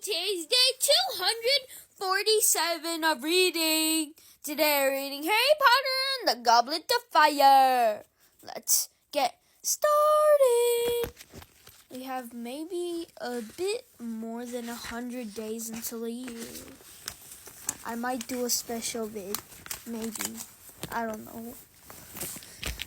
Today's day 247 of reading. Today we're reading Harry Potter and the Goblet of Fire. Let's get started. We have maybe a bit more than 100 days until a year. I might do a special vid. Maybe. I don't know.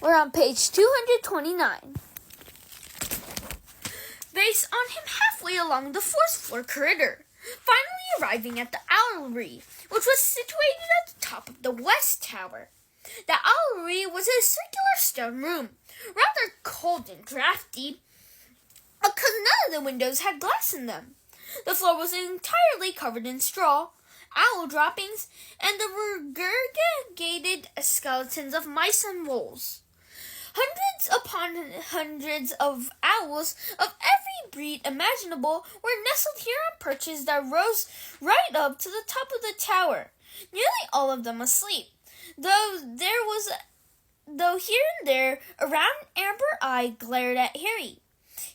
We're on page 229. They on him halfway along the fourth floor corridor, finally arriving at the owlery, which was situated at the top of the west tower. The owlery was a circular stone room, rather cold and drafty, because none of the windows had glass in them. The floor was entirely covered in straw, owl droppings, and the regurgitated skeletons of mice and voles. Hundreds upon hundreds of owls of every breed imaginable were nestled here on perches that rose right up to the top of the tower, nearly all of them asleep, though here and there a round amber eye glared at Harry.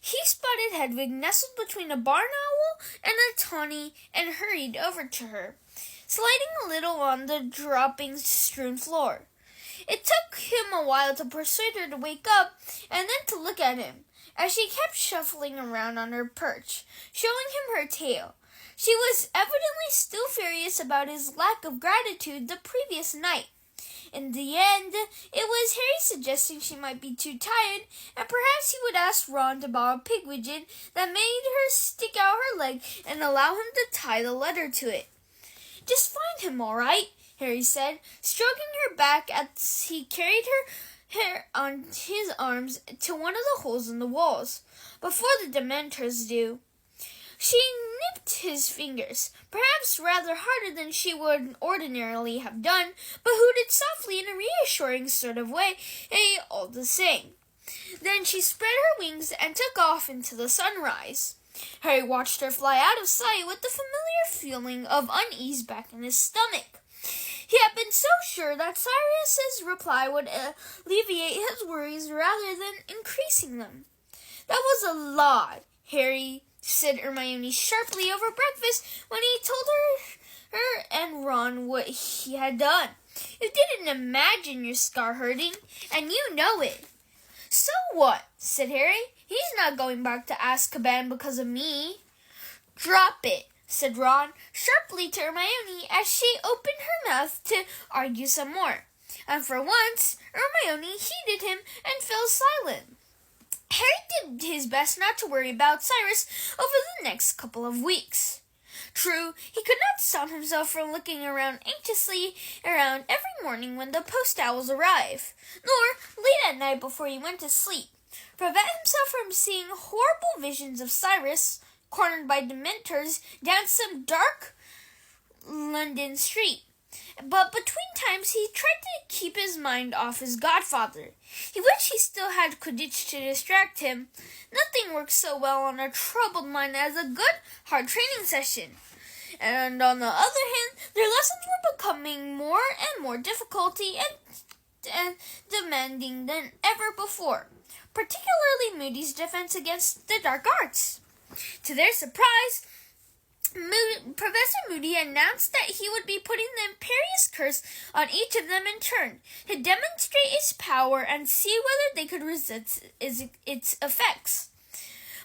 He spotted Hedwig nestled between a barn owl and a tawny and hurried over to her, sliding a little on the droppings-strewn floor. It took him a while to persuade her to wake up and then to look at him, as she kept shuffling around on her perch, showing him her tail. She was evidently still furious about his lack of gratitude the previous night. In the end, it was Harry suggesting she might be too tired, and perhaps he would ask Ron to borrow a pigwidgeon that made her stick out her leg and allow him to tie the letter to it. "Just find him, all right," Harry said, stroking her back as he carried her on his arms to one of the holes in the walls, before the Dementors do. She nipped his fingers, perhaps rather harder than she would ordinarily have done, but hooted softly in a reassuring sort of way, all the same. Then she spread her wings and took off into the sunrise. Harry watched her fly out of sight with the familiar feeling of unease back in his stomach. He had been so sure that Sirius's reply would alleviate his worries rather than increasing them. "That was a lie, Harry," said Hermione sharply over breakfast when he told her and Ron what he had done. "You didn't imagine your scar hurting, and you know it." "So what?" said Harry. "He's not going back to Azkaban because of me." "Drop it," said Ron sharply to Hermione as she opened her mouth to argue some more. And for once, Hermione heeded him and fell silent. Harry did his best not to worry about Cyrus over the next couple of weeks. True, he could not stop himself from looking anxiously around every morning when the post owls arrived, nor late at night before he went to sleep, prevent himself from seeing horrible visions of Cyrus, cornered by Dementors down some dark London street. But between times he tried to keep his mind off his godfather. He wished he still had Quidditch to distract him. Nothing works so well on a troubled mind as a good, hard training session. And on the other hand, their lessons were becoming more and more difficult and demanding than ever before, particularly Moody's defense against the dark arts. To their surprise, Professor Moody announced that he would be putting the Imperious Curse on each of them in turn to demonstrate its power and see whether they could resist its effects.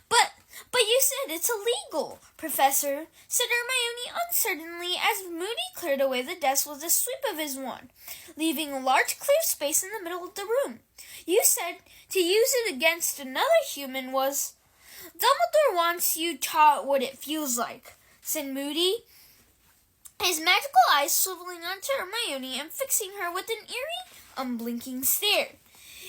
But you said it's illegal, Professor," said Hermione uncertainly as Moody cleared away the desk with a sweep of his wand, leaving a large clear space in the middle of the room. "You said to use it against another human was—" "Dumbledore wants you taught what it feels like," said Moody, his magical eyes swiveling onto Hermione and fixing her with an eerie, unblinking stare.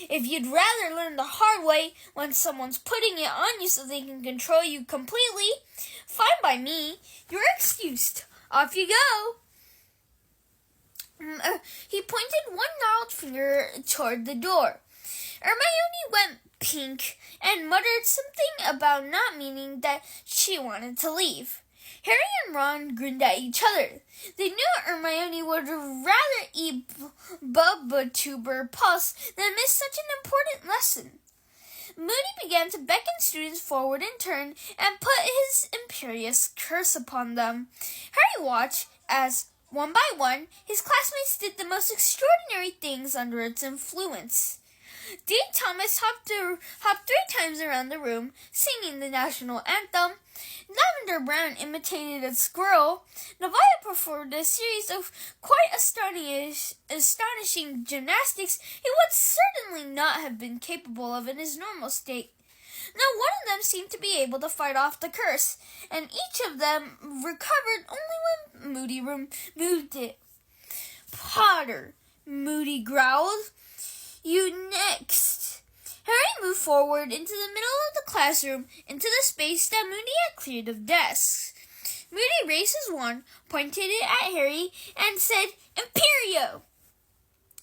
"If you'd rather learn the hard way when someone's putting it on you so they can control you completely, fine by me. You're excused. Off you go." He pointed one gnarled finger toward the door. Hermione went pink and muttered something about not meaning that she wanted to leave. Harry and Ron grinned at each other. They knew Hermione would rather eat Bubba Tuber Puss than miss such an important lesson. Moody began to beckon students forward in turn and put his imperious curse upon them. Harry watched as, one by one, his classmates did the most extraordinary things under its influence. Dean Thomas hopped 3 times around the room, singing the national anthem. Lavender Brown imitated a squirrel. Nevaeh performed a series of quite astonishing gymnastics he would certainly not have been capable of in his normal state. Now one of them seemed to be able to fight off the curse, and each of them recovered only when Moody removed it. "Potter," Moody growled. "You next." Harry moved forward into the middle of the classroom, into the space that Moody had cleared of desks. Moody raised his wand, pointed it at Harry, and said, "Imperio!"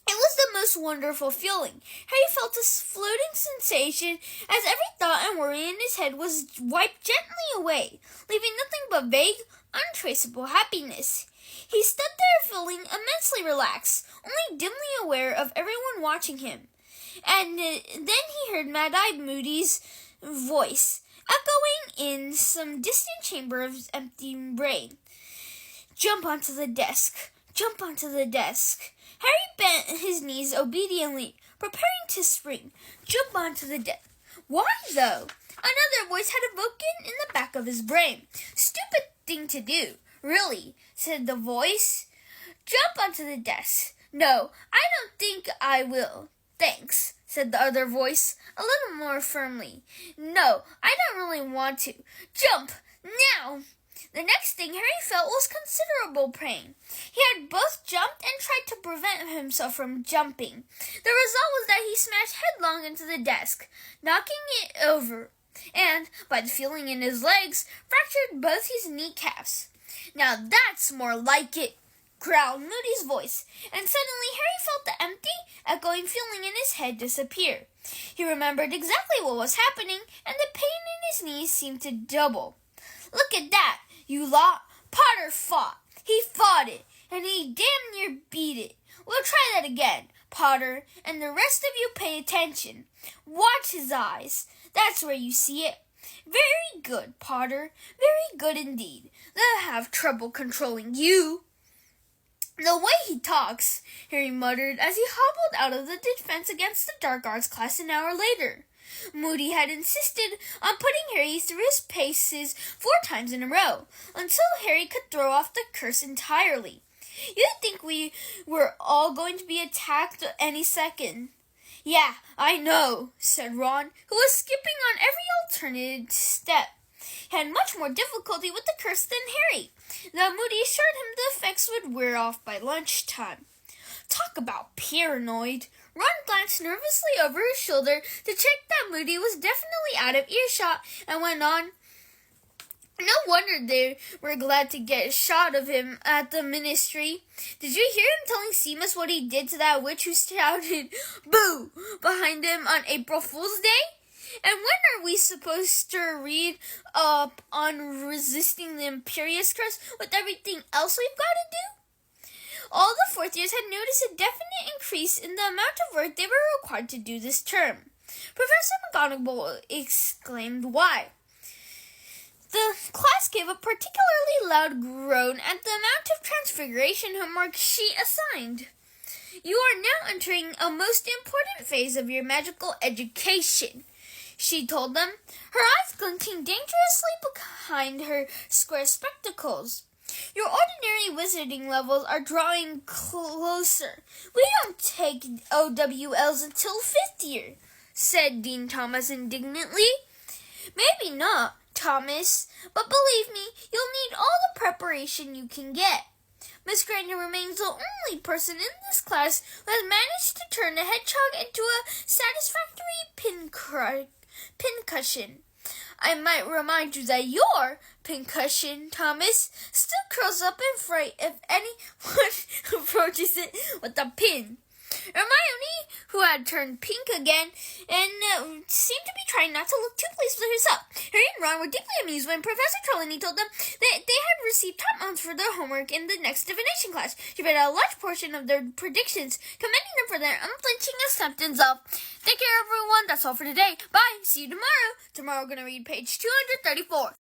It was the most wonderful feeling. Harry felt a floating sensation as every thought and worry in his head was wiped gently away, leaving nothing but vague, untraceable happiness. He stood there feeling immensely relaxed, only dimly aware of everyone watching him. And then he heard Mad-Eyed Moody's voice, echoing in some distant chamber of his empty brain. "Jump onto the desk. Jump onto the desk." Harry bent his knees obediently, preparing to spring. Jump onto the desk. Why, though? Another voice had awoken in the back of his brain. "Stupid thing to do, really," said the voice. "Jump onto the desk." "No, I don't think I will. Thanks," said the other voice, a little more firmly. "No, I don't really want to. Jump, now!" The next thing Harry felt was considerable pain. He had both jumped and tried to prevent himself from jumping. The result was that he smashed headlong into the desk, knocking it over, and, by the feeling in his legs, fractured both his kneecaps. "Now that's more like it," growled Moody's voice, and suddenly Harry felt the empty, echoing feeling in his head disappear. He remembered exactly what was happening, and the pain in his knees seemed to double. "Look at that, you lot! Potter fought. He fought it, and he damn near beat it. We'll try that again, Potter, and the rest of you pay attention. Watch his eyes. That's where you see it. Very good, Potter. Very good indeed. They'll have trouble controlling you." "The way he talks," Harry muttered as he hobbled out of the defense against the dark arts class an hour later. Moody had insisted on putting Harry through his paces 4 times in a row, until Harry could throw off the curse entirely. "You'd think we were all going to be attacked any second." "Yeah, I know," said Ron, who was skipping on every alternate step. He had much more difficulty with the curse than Harry, though Moody assured him the effects would wear off by lunchtime. Talk about paranoid. Ron glanced nervously over his shoulder to check that Moody was definitely out of earshot and went on. "No wonder they were glad to get a shot of him at the ministry. Did you hear him telling Seamus what he did to that witch who shouted, 'Boo!' behind him on April Fool's Day? And when are we supposed to read up on resisting the Imperious Curse with everything else we've got to do?" All the 4th years had noticed a definite increase in the amount of work they were required to do this term. Professor McGonagall exclaimed, "Why?" The class gave a particularly loud groan at the amount of transfiguration homework she assigned. "You are now entering a most important phase of your magical education," she told them, her eyes glinting dangerously behind her square spectacles. "Your ordinary wizarding levels are drawing closer. We don't take OWLs until 5th year," said Dean Thomas indignantly. "Maybe not, Thomas, but believe me, you'll need all the preparation you can get. Miss Granger remains the only person in this class who has managed to turn a hedgehog into a satisfactory pincushion. I might remind you that your pincushion, Thomas, still curls up in fright if anyone approaches it with a pin. Hermione, who had turned pink again and seemed to be trying not to look too pleased with herself. Harry and Ron were deeply amused when Professor Trelawney told them that they had received top marks for their homework in the next divination class. She read a large portion of their predictions, commending them for their unflinching acceptance of. Take care, everyone. That's all for today. Bye. See you tomorrow. Tomorrow we're going to read page 234.